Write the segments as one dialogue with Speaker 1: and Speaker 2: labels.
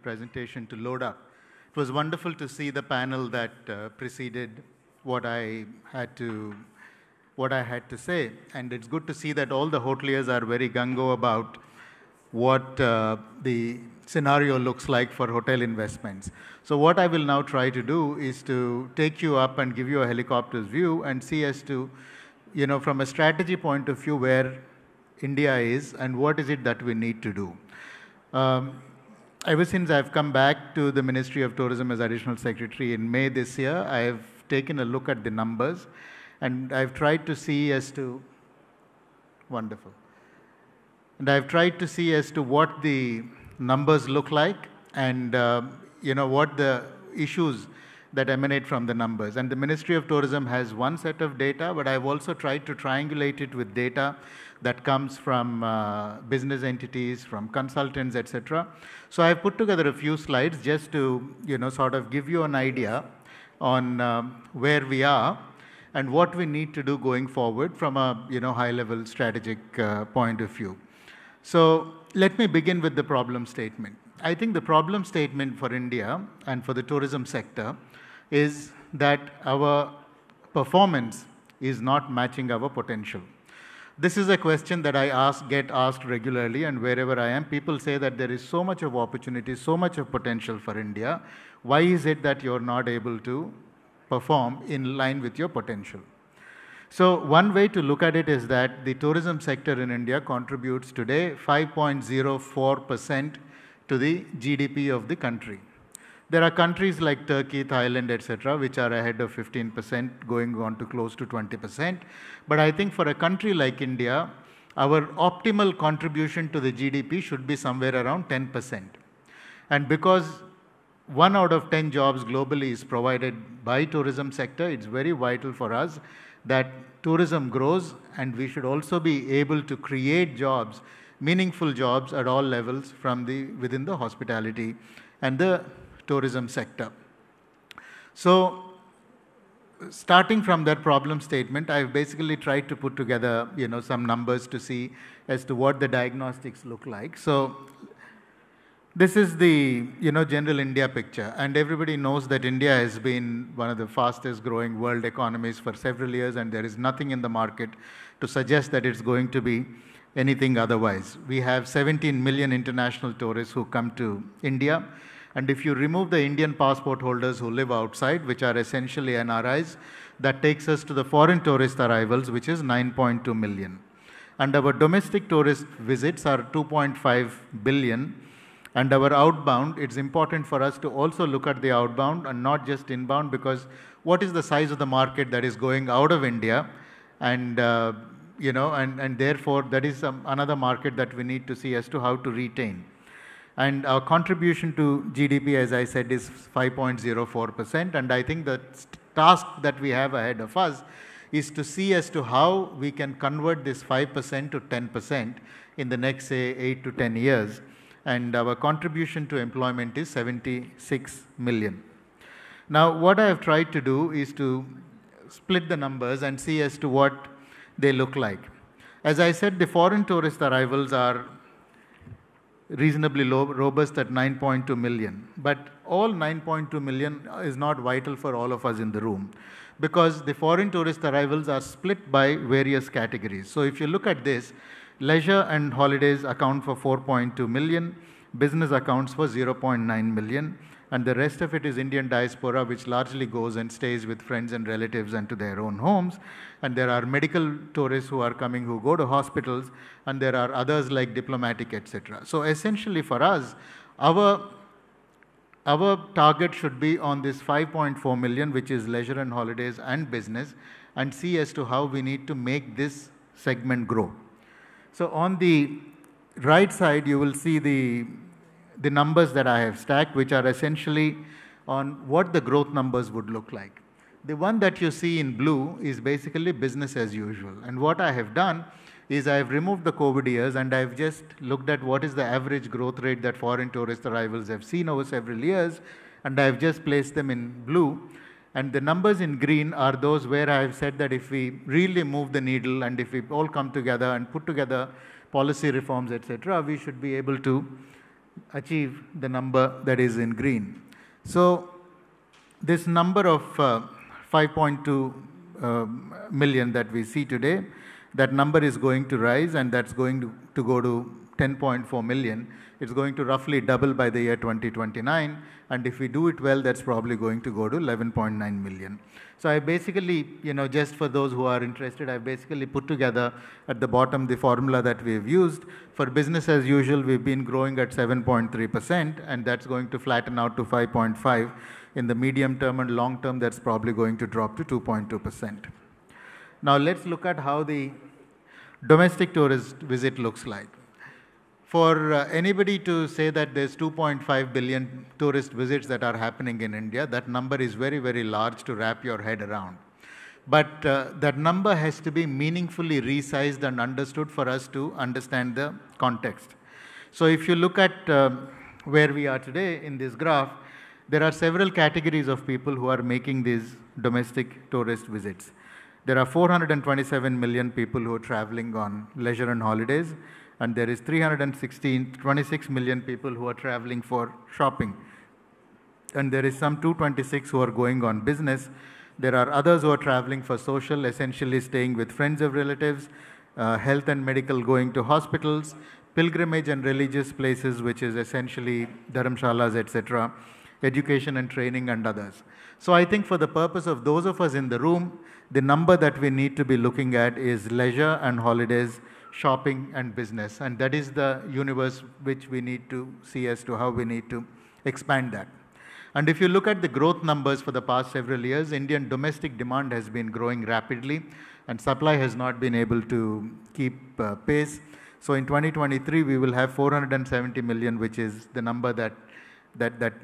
Speaker 1: presentation to load up. It was wonderful to see the panel that preceded what I had to say, and it's good to see that all the hoteliers are very gung-ho about what the scenario looks like for hotel investments. So what I will now try to do is to take you up and give you a helicopter's view and see as to, from a strategy point of view, where India is and what is it that we need to do. Ever since I've come back to the Ministry of Tourism as Additional Secretary in May this year, I've taken a look at the numbers and I've tried to see as to, wonderful. And I've tried to see as to what the numbers look like and, what the issues that emanate from the numbers. And the Ministry of Tourism has one set of data, but I've also tried to triangulate it with data that comes from business entities, from consultants, etc. So I've put together a few slides just to, sort of give you an idea on where we are and what we need to do going forward from a, high-level strategic point of view. So let me begin with the problem statement. I think the problem statement for India and for the tourism sector is that our performance is not matching our potential. This is a question that I get asked regularly, and wherever I am, people say that there is so much of opportunity, so much of potential for India. Why is it that you're not able to perform in line with your potential? So one way to look at it is that the tourism sector in India contributes today 5.04% to the GDP of the country. There are countries like Turkey, Thailand, etc., which are ahead of 15%, going on to close to 20%. But I think for a country like India, our optimal contribution to the GDP should be somewhere around 10%. And because 1 out of 10 jobs globally is provided by tourism sector, it's very vital for us that tourism grows, and we should also be able to create jobs, meaningful jobs at all levels within the hospitality and the tourism sector. So starting from that problem statement, I've basically tried to put together, some numbers to see as to what the diagnostics look like. So this is the, general India picture, and everybody knows that India has been one of the fastest growing world economies for several years, and there is nothing in the market to suggest that it's going to be anything otherwise. We have 17 million international tourists who come to India. And if you remove the Indian passport holders who live outside, which are essentially NRIs, that takes us to the foreign tourist arrivals, which is 9.2 million. And our domestic tourist visits are 2.5 billion. And our outbound, it's important for us to also look at the outbound and not just inbound, because what is the size of the market that is going out of India? And, and therefore, that is another market that we need to see as to how to retain. And our contribution to GDP, as I said, is 5.04%. And I think the task that we have ahead of us is to see as to how we can convert this 5% to 10% in the next, say, 8 to 10 years. And our contribution to employment is 76 million. Now, what I have tried to do is to split the numbers and see as to what they look like. As I said, the foreign tourist arrivals are reasonably robust at 9.2 million. But all 9.2 million is not vital for all of us in the room, because the foreign tourist arrivals are split by various categories. So if you look at this, leisure and holidays account for 4.2 million, business accounts for 0.9 million, and the rest of it is Indian diaspora, which largely goes and stays with friends and relatives and to their own homes. And there are medical tourists who are coming, who go to hospitals, and there are others like diplomatic, etc. So essentially for us, our target should be on this 5.4 million, which is leisure and holidays and business, and see as to how we need to make this segment grow. So on the right side, you will see the numbers that I have stacked, which are essentially on what the growth numbers would look like. The one that you see in blue is basically business as usual. And what I have done is I have removed the COVID years, and I've just looked at what is the average growth rate that foreign tourist arrivals have seen over several years, and I've just placed them in blue. And the numbers in green are those where I have said that if we really move the needle and if we all come together and put together policy reforms, etc., we should be able to achieve the number that is in green. So this number of 5.2 million that we see today, that number is going to rise, and that's going to go to 10.4 million. It's going to roughly double by the year 2029, and if we do it well, that's probably going to go to 11.9 million. So I basically, just for those who are interested, I basically put together at the bottom the formula that we've used. For business as usual, we've been growing at 7.3%, and that's going to flatten out to 5.5. In the medium term and long term, that's probably going to drop to 2.2%. Now let's look at how the domestic tourist visit looks like. For anybody to say that there's 2.5 billion tourist visits that are happening in India, that number is very, very large to wrap your head around. But that number has to be meaningfully resized and understood for us to understand the context. So if you look at where we are today in this graph, there are several categories of people who are making these domestic tourist visits. There are 427 million people who are traveling on leisure and holidays, and there is 26 million people who are traveling for shopping. And there is some 226 who are going on business. There are others who are traveling for social, essentially staying with friends or relatives, health and medical, going to hospitals, pilgrimage and religious places, which is essentially dharamshalas, etc., education and training, and others. So I think for the purpose of those of us in the room, the number that we need to be looking at is leisure and holidays, shopping and business, and that is the universe which we need to see as to how we need to expand that. And if you look at the growth numbers for the past several years, Indian domestic demand has been growing rapidly, and supply has not been able to keep pace. So in 2023, we will have 470 million, which is the number that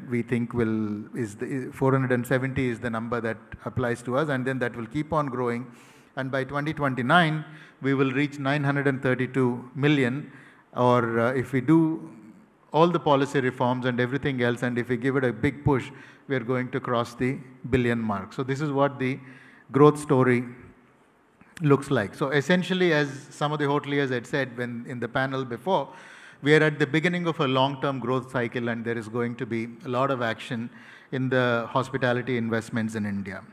Speaker 1: we think 470 is the number that applies to us, and then that will keep on growing. And by 2029, we will reach 932 million, or if we do all the policy reforms and everything else, and if we give it a big push, we are going to cross the billion mark. So this is what the growth story looks like. So essentially, as some of the hoteliers had said when in the panel before, we are at the beginning of a long-term growth cycle, and there is going to be a lot of action in the hospitality investments in India.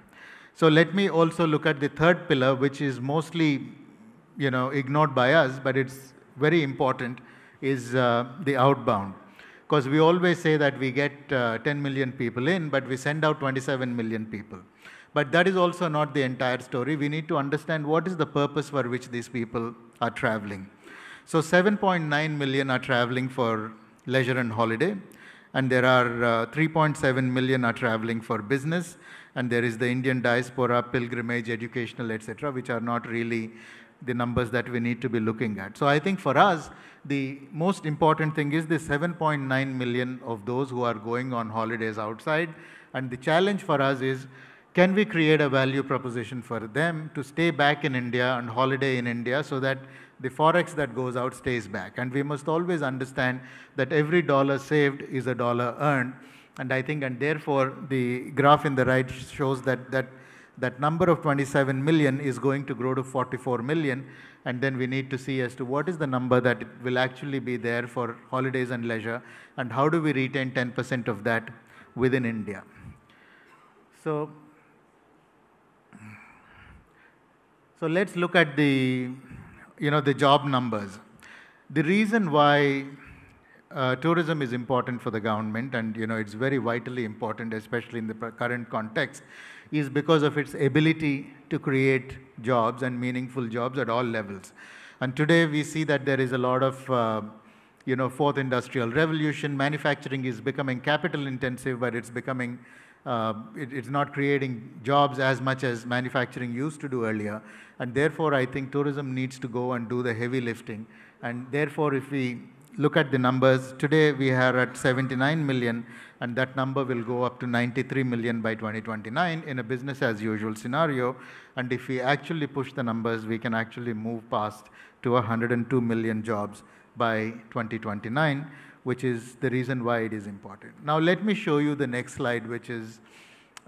Speaker 1: So let me also look at the third pillar, which is mostly, ignored by us, but it's very important, is the outbound. Because we always say that we get 10 million people in, but we send out 27 million people. But that is also not the entire story. We need to understand what is the purpose for which these people are traveling. So 7.9 million are traveling for leisure and holiday, and there are 3.7 million are traveling for business, and there is the Indian diaspora, pilgrimage, educational, etc., which are not really the numbers that we need to be looking at. So I think for us, the most important thing is the 7.9 million of those who are going on holidays outside, and the challenge for us is, can we create a value proposition for them to stay back in India and holiday in India so that the forex that goes out stays back? And we must always understand that every dollar saved is a dollar earned. And I think, and therefore, the graph in the right shows that number of 27 million is going to grow to 44 million. And then we need to see as to what is the number that will actually be there for holidays and leisure, and how do we retain 10% of that within India. So let's look at the job numbers. The reason why tourism is important for the government, and it's very vitally important, especially in the current context, is because of its ability to create jobs and meaningful jobs at all levels. And today we see that there is a lot of fourth industrial revolution. Manufacturing is becoming capital intensive, but it's becoming it's not creating jobs as much as manufacturing used to do earlier. And therefore, I think tourism needs to go and do the heavy lifting. And therefore, if we look at the numbers, today we are at 79 million, and that number will go up to 93 million by 2029 in a business as usual scenario. And if we actually push the numbers, we can actually move past to 102 million jobs by 2029, which is the reason why it is important. Now let me show you the next slide, which is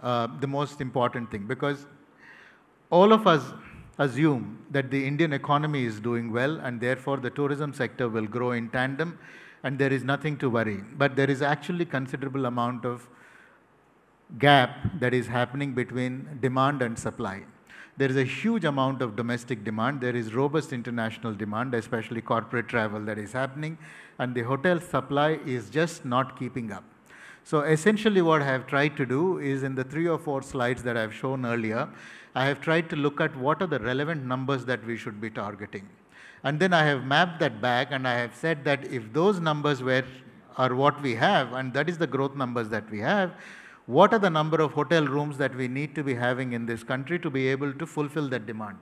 Speaker 1: the most important thing, because all of us assume that the Indian economy is doing well, and therefore the tourism sector will grow in tandem. and there is nothing to worry. But there is actually considerable amount of gap that is happening between demand and supply. There is a huge amount of domestic demand. There is robust international demand, especially corporate travel that is happening, and the hotel supply is just not keeping up. So essentially what I have tried to do is, in the 3 or 4 slides that I have shown earlier, I have tried to look at what are the relevant numbers that we should be targeting. And then I have mapped that back, and I have said that if those numbers are what we have, and that is the growth numbers that we have, what are the number of hotel rooms that we need to be having in this country to be able to fulfill that demand.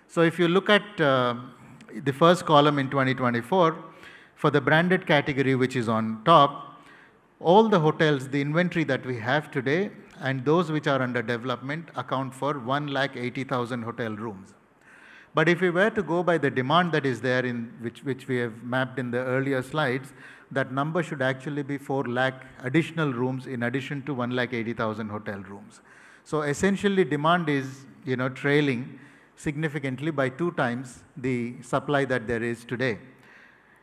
Speaker 1: So if you look at the first column in 2024, for the branded category, which is on top, all the hotels, the inventory that we have today and those which are under development account for 1,80,000 hotel rooms. But if we were to go by the demand that is there, in which we have mapped in the earlier slides, that number should actually be 4 lakh additional rooms in addition to 1,80,000 hotel rooms. So essentially demand is trailing significantly by 2 times the supply that there is today.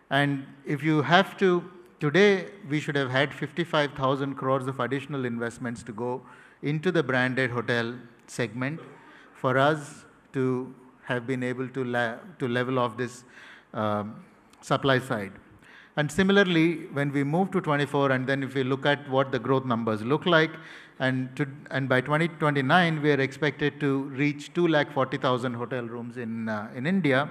Speaker 1: And if you have to, today we should have had 55,000 crores of additional investments to go into the branded hotel segment for us to have been able to level off this supply side. And similarly, when we move to 24, and then if we look at what the growth numbers look like, and by 2029, we are expected to reach 2,40,000 hotel rooms in India.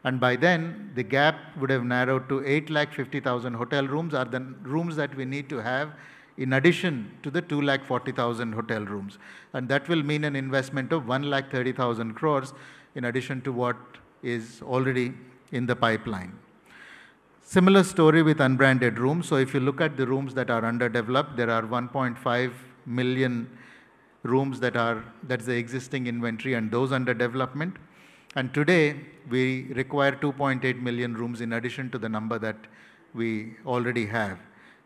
Speaker 1: And by then, the gap would have narrowed to 8,50,000 hotel rooms are the rooms that we need to have in addition to the 2,40,000 hotel rooms. And that will mean an investment of 1,30,000 crores in addition to what is already in the pipeline. Similar story with unbranded rooms. So if you look at the rooms that are underdeveloped, there are 1.5 million rooms that's the existing inventory, and those under development. And today, we require 2.8 million rooms in addition to the number that we already have.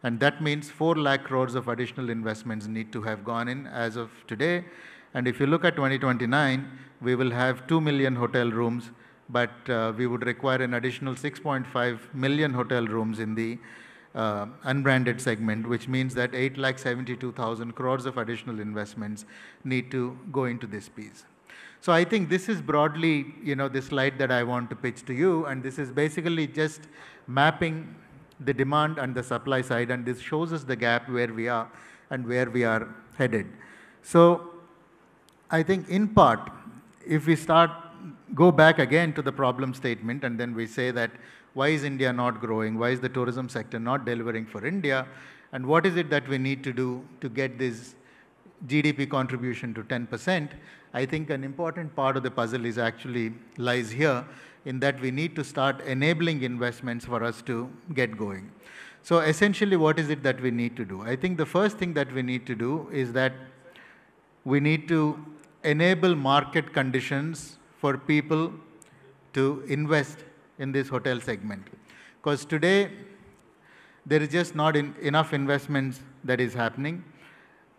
Speaker 1: And that means 4 lakh crores of additional investments need to have gone in as of today. And if you look at 2029, we will have 2 million hotel rooms, but we would require an additional 6.5 million hotel rooms in the unbranded segment, which means that 8,72,000 crores of additional investments need to go into this piece. So I think this is broadly, the slide that I want to pitch to you, and this is basically just mapping the demand and the supply side, and this shows us the gap where we are and where we are headed. So I think in part, if we go back again to the problem statement, and then we say that why is India not growing? Why is the tourism sector not delivering for India? And what is it that we need to do to get this GDP contribution to 10%? I think an important part of the puzzle lies here, in that we need to start enabling investments for us to get going. So essentially, what is it that we need to do? I think the first thing that we need to do is that we need to enable market conditions for people to invest in this hotel segment. Because today, there is just not enough investments that is happening.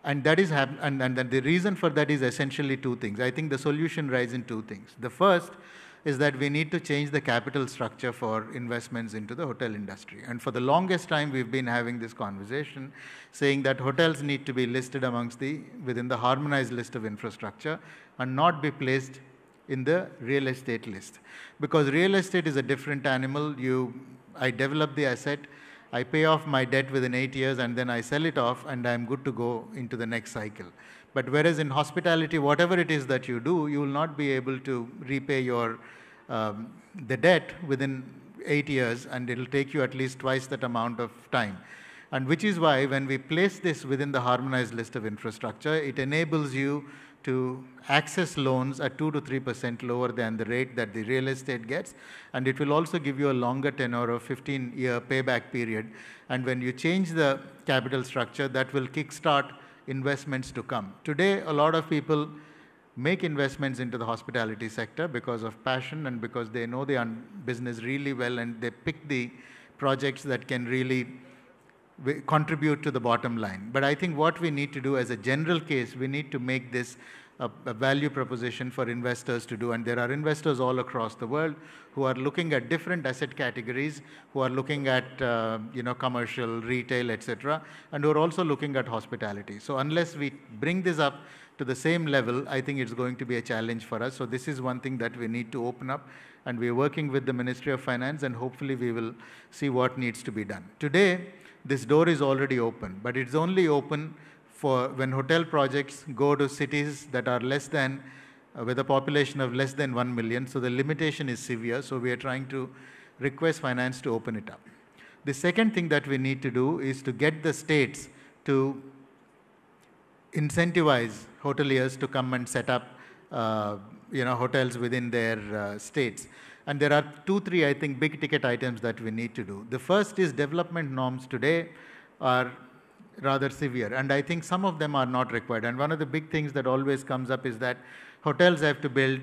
Speaker 1: And that is and the reason for that is essentially 2 things. I think the solution lies in 2 things. The first is that we need to change the capital structure for investments into the hotel industry. And for the longest time, we've been having this conversation saying that hotels need to be listed within the harmonized list of infrastructure and not be placed in the real estate list. Because real estate is a different animal. I develop the asset, I pay off my debt within 8 years, and then I sell it off, and I'm good to go into the next cycle. But whereas in hospitality, whatever it is that you do, you will not be able to repay the debt within 8 years, and it will take you at least twice that amount of time. And which is why when we place this within the harmonized list of infrastructure, it enables you to access loans at 2 to 3% lower than the rate that the real estate gets. And it will also give you a longer tenure of 15-year payback period. And when you change the capital structure, that will kickstart investments to come. Today, a lot of people make investments into the hospitality sector because of passion and because they know the business really well, and they pick the projects that can really contribute to the bottom line. But I think what we need to do as a general case, we need to make this a value proposition for investors to do. And there are investors all across the world who are looking at different asset categories, who are looking at commercial, retail, etc., and who are also looking at hospitality. So unless we bring this up to the same level, I think it's going to be a challenge for us. So this is one thing that we need to open up, and we're working with the Ministry of Finance, and hopefully we will see what needs to be done. Today, this door is already open, but it's only open for when hotel projects go to cities that are less than, with a population of less than 1 million. So the limitation is severe. So we are trying to request finance to open it up. The second thing that we need to do is to get the states to incentivize hoteliers to come and set up hotels within their states. And there are 2-3, I think, big ticket items that we need to do. The first is development norms today are rather severe, and I think some of them are not required. And one of the big things that always comes up is that hotels have to build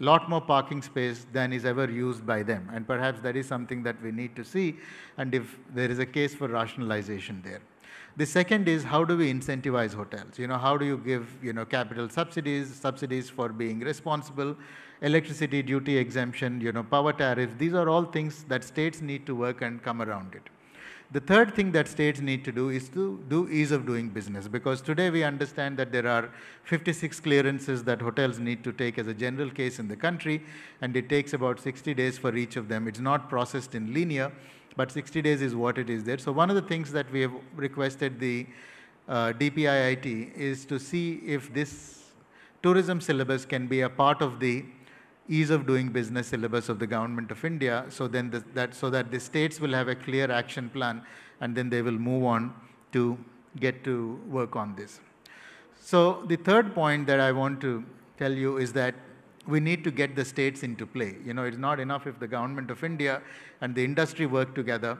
Speaker 1: a lot more parking space than is ever used by them, and perhaps that is something that we need to see, and if there is a case for rationalization there. The second is, how do we incentivize hotels? How do you give capital subsidies for being responsible, electricity duty exemption, power tariffs? These are all things that states need to work and come around it. The third thing that states need to do is to do ease of doing business, because today we understand that there are 56 clearances that hotels need to take as a general case in the country, and it takes about 60 days for each of them. It's not processed in linear, but 60 days is what it is there. So one of the things that we have requested the DPIIT is to see if this tourism syllabus can be a part of the ease of doing business syllabus of the Government of India, so then so that the states will have a clear action plan, and then they will move on to get to work on this. So the third point that I want to tell you is that we need to get the states into play. It's not enough if the Government of India and the industry work together.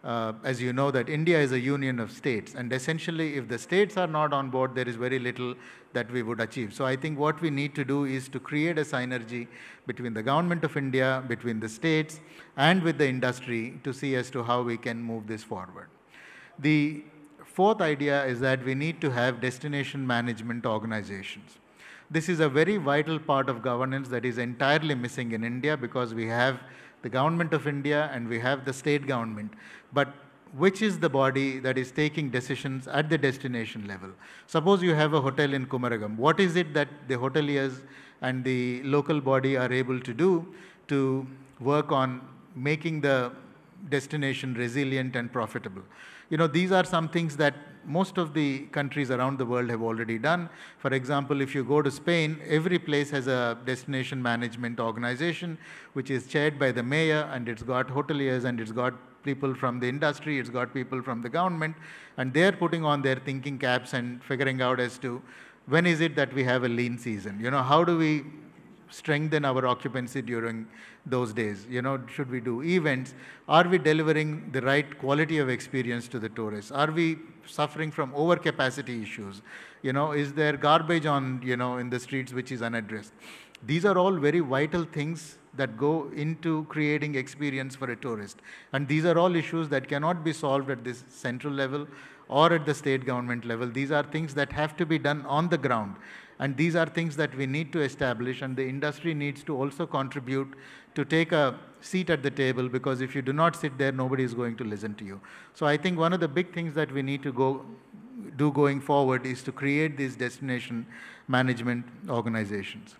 Speaker 1: As you know, that India is a union of states, and essentially if the states are not on board, there is very little that we would achieve. So I think what we need to do is to create a synergy between the Government of India, between the states, and with the industry to see as to how we can move this forward. The fourth idea is that we need to have destination management organizations. This is a very vital part of governance that is entirely missing in India, because we have the Government of India and we have the state government. But which is the body that is taking decisions at the destination level? Suppose you have a hotel in Kumaragam. What is it that the hoteliers and the local body are able to do to work on making the destination resilient and profitable? These are some things that most of the countries around the world have already done. For example, if you go to Spain, every place has a destination management organization which is chaired by the mayor, and it's got hoteliers, and it's got people from the industry, it's got people from the government, and they're putting on their thinking caps and figuring out as to when is it that we have a lean season. How do we strengthen our occupancy during those days? Should we do events? Are we delivering the right quality of experience to the tourists? Are we suffering from overcapacity issues? Is there garbage on, in the streets which is unaddressed? These are all very vital things that go into creating experience for a tourist. And these are all issues that cannot be solved at this central level or at the state government level. These are things that have to be done on the ground. And these are things that we need to establish, and the industry needs to also contribute to take a seat at the table, because if you do not sit there, nobody is going to listen to you. So I think one of the big things that we need to do going forward is to create these destination management organizations.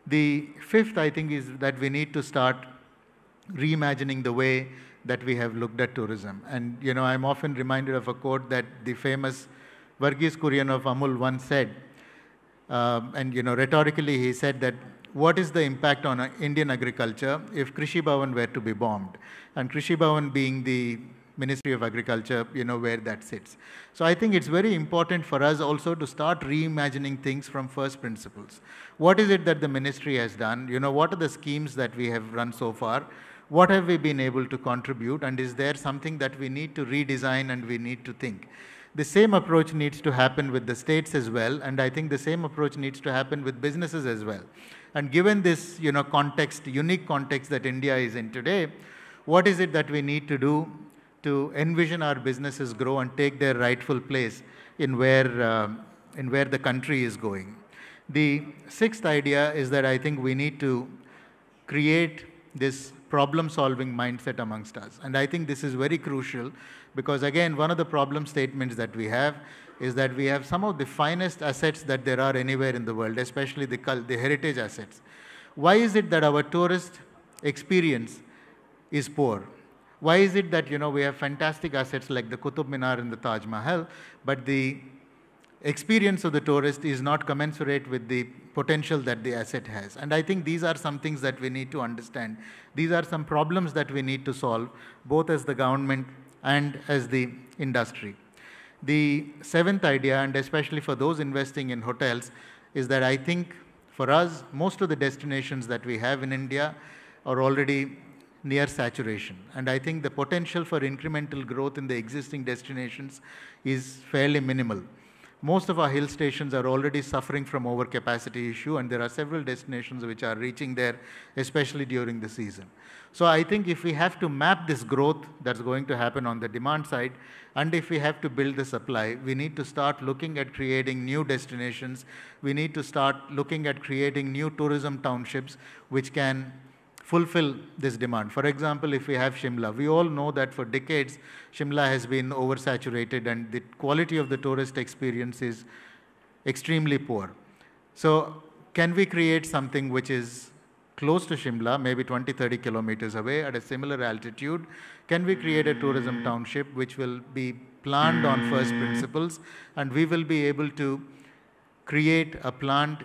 Speaker 1: The fifth, I think, is that we need to start reimagining the way that we have looked at tourism. And, I'm often reminded of a quote that the famous Varghese Kurian of Amul once said, and rhetorically he said that, what is the impact on Indian agriculture if Krishi Bhavan were to be bombed? And Krishi Bhavan being the Ministry of Agriculture, where that sits. So I think it's very important for us also to start reimagining things from first principles. What is it that the ministry has done? What are the schemes that we have run so far? What have we been able to contribute? And is there something that we need to redesign and we need to think? The same approach needs to happen with the states as well, and I think the same approach needs to happen with businesses as well. And given this, context, unique context that India is in today, what is it that we need to do to envision our businesses grow and take their rightful place in where the country is going? The sixth idea is that I think we need to create this problem-solving mindset amongst us. And I think this is very crucial because, again, one of the problem statements that we have is that we have some of the finest assets that there are anywhere in the world, especially the heritage assets. Why is it that our tourist experience is poor? Why is it that, we have fantastic assets like the Qutub Minar and the Taj Mahal, but the experience of the tourist is not commensurate with the potential that the asset has? And I think these are some things that we need to understand. These are some problems that we need to solve, both as the government and as the industry. The seventh idea, and especially for those investing in hotels, is that I think for us, most of the destinations that we have in India are already near saturation. And I think the potential for incremental growth in the existing destinations is fairly minimal. Most of our hill stations are already suffering from overcapacity issue, and there are several destinations which are reaching there, especially during the season. So I think if we have to map this growth that's going to happen on the demand side, and if we have to build the supply, we need to start looking at creating new destinations. We need to start looking at creating new tourism townships which can fulfill this demand. For example, if we have Shimla, we all know that for decades, Shimla has been oversaturated and the quality of the tourist experience is extremely poor. So can we create something which is close to Shimla, maybe 20, 30 kilometers away at a similar altitude? Can we create a tourism township which will be planned on first principles, and we will be able to create a planned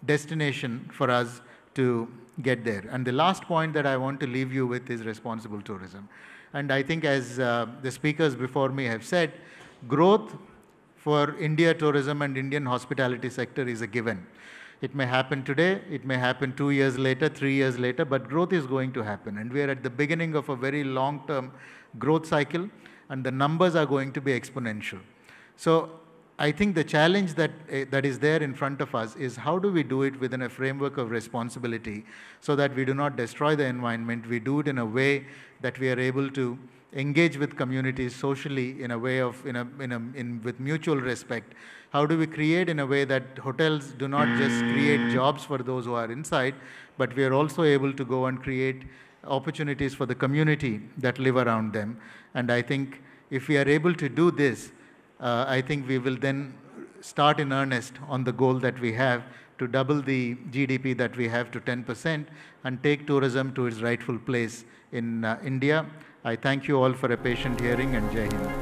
Speaker 1: destination for us to get there? And the last point that I want to leave you with is responsible tourism. And I think, as the speakers before me have said, growth for India tourism and Indian hospitality sector is a given. It may happen today, it may happen 2 years later, 3 years later, but growth is going to happen. And we are at the beginning of a very long-term growth cycle, and the numbers are going to be exponential. So I think the challenge that is there in front of us is how do we do it within a framework of responsibility so that we do not destroy the environment, we do it in a way that we are able to engage with communities socially in a way of, with mutual respect. How do we create in a way that hotels do not just create jobs for those who are inside, but we are also able to go and create opportunities for the community that live around them. And I think if we are able to do this, I think we will then start in earnest on the goal that we have to double the GDP that we have to 10% and take tourism to its rightful place in India. I thank you all for a patient hearing, and Jai Hind.